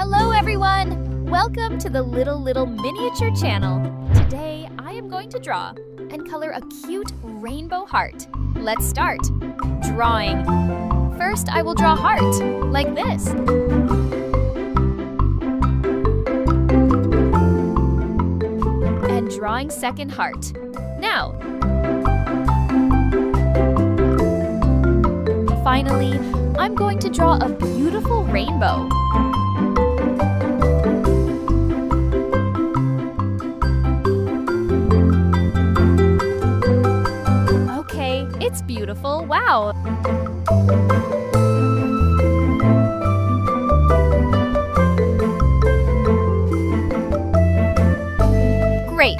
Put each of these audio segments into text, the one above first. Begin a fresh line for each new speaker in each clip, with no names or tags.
Hello everyone! Welcome to the Little Miniature channel. Today I am going to draw and color a cute rainbow heart. Let's start. Drawing. First I will draw heart, like this. And drawing second heart. Now. Finally, I'm going to draw a beautiful rainbow. Okay, it's beautiful. Wow! Great!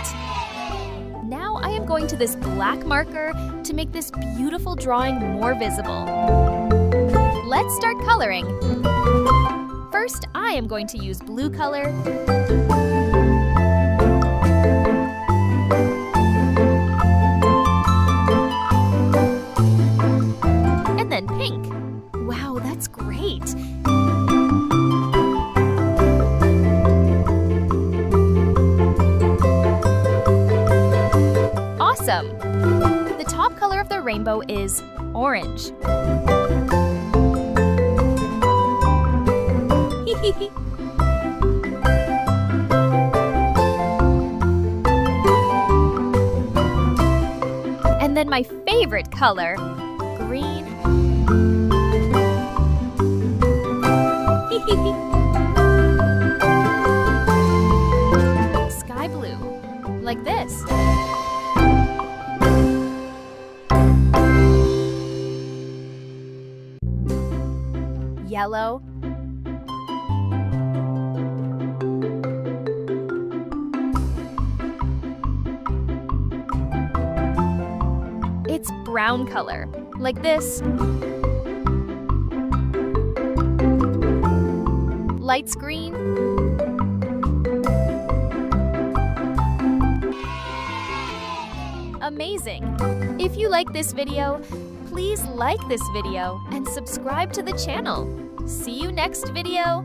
Now I am going to this black marker to make this beautiful drawing more visible. Let's start coloring. First, I am going to use blue color. And then pink. Wow, that's great. Awesome! The top color of the rainbow is orange. And then my favorite color, green. Sky blue, like this. Yellow. It's brown color, like this. Light green. Amazing! If you like this video, please like this video and subscribe to the channel. See you next video!